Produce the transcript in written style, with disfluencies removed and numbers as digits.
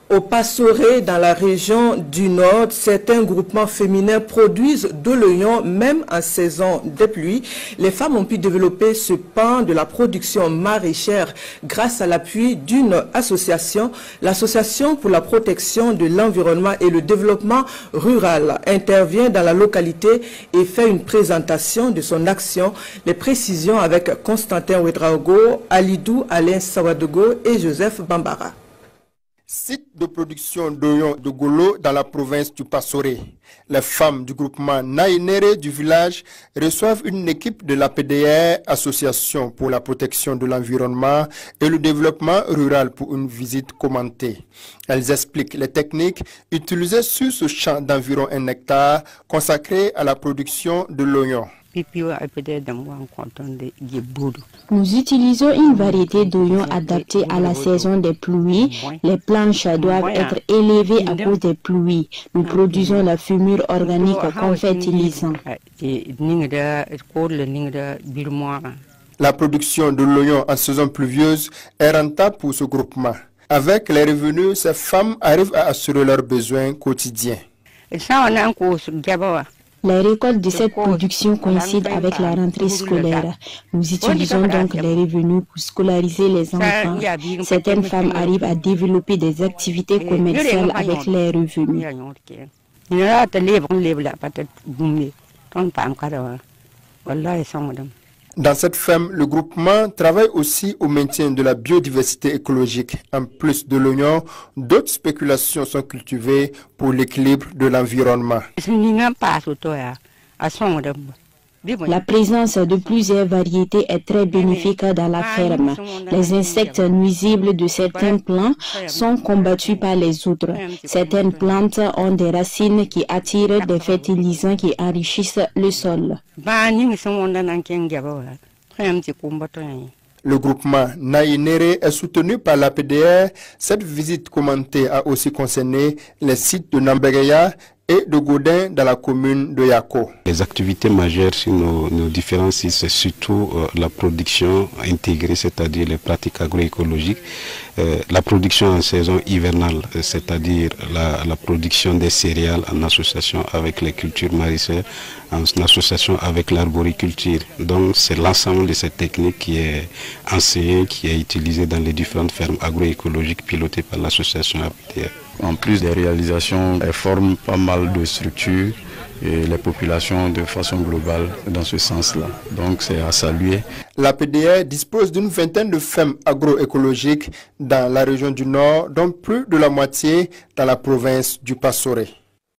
Au Passoré, dans la région du Nord, certains groupements féminins produisent de l'oignon même en saison des pluies. Les femmes ont pu développer ce pan de la production maraîchère grâce à l'appui d'une association, l'Association pour la protection de l'environnement et le développement rural, intervient dans la localité et fait une présentation de son action. Les précisions avec Constantin Ouedraogo, Alidou Alain Sawadogo et Joseph Bambara. Site de production d'oignons de Golo dans la province du Passoré. Les femmes du groupement Naïnéré du village reçoivent une équipe de l'APDR, Association pour la protection de l'environnement et le développement rural, pour une visite commentée. Elles expliquent les techniques utilisées sur ce champ d'environ 1 hectare consacré à la production de l'oignon. Nous utilisons une variété d'oignons adaptée à la saison des pluies. Les planches doivent être élevées à cause des pluies. Nous produisons la fumure organique comme fertilisant. La production de l'oignon en saison pluvieuse est rentable pour ce groupement. Avec les revenus, ces femmes arrivent à assurer leurs besoins quotidiens. Les récoltes de cette production coïncident avec la rentrée scolaire. Nous utilisons donc les revenus pour scolariser les enfants. Certaines femmes arrivent à développer des activités commerciales avec les revenus. Dans cette ferme, le groupement travaille aussi au maintien de la biodiversité écologique. En plus de l'oignon, d'autres spéculations sont cultivées pour l'équilibre de l'environnement. La présence de plusieurs variétés est très bénéfique dans la ferme. Les insectes nuisibles de certains plants sont combattus par les autres. Certaines plantes ont des racines qui attirent des fertilisants qui enrichissent le sol. Le groupement Naïnéré est soutenu par l'APDR. Cette visite commentée a aussi concerné les sites de Nambereya et de Godin dans la commune de Yako. Les activités majeures sur nos différents sites, c'est surtout la production intégrée, c'est-à-dire les pratiques agroécologiques, la production en saison hivernale, c'est-à-dire la production des céréales en association avec les cultures maraîchères, en association avec l'arboriculture. Donc c'est l'ensemble de cette technique qui est enseignée, qui est utilisée dans les différentes fermes agroécologiques pilotées par l'association APDR. En plus des réalisations, elles forment pas mal de structures et les populations de façon globale dans ce sens-là. Donc c'est à saluer. L'APDR dispose d'une vingtaine de fermes agroécologiques dans la région du Nord, dont plus de la moitié dans la province du Passoré.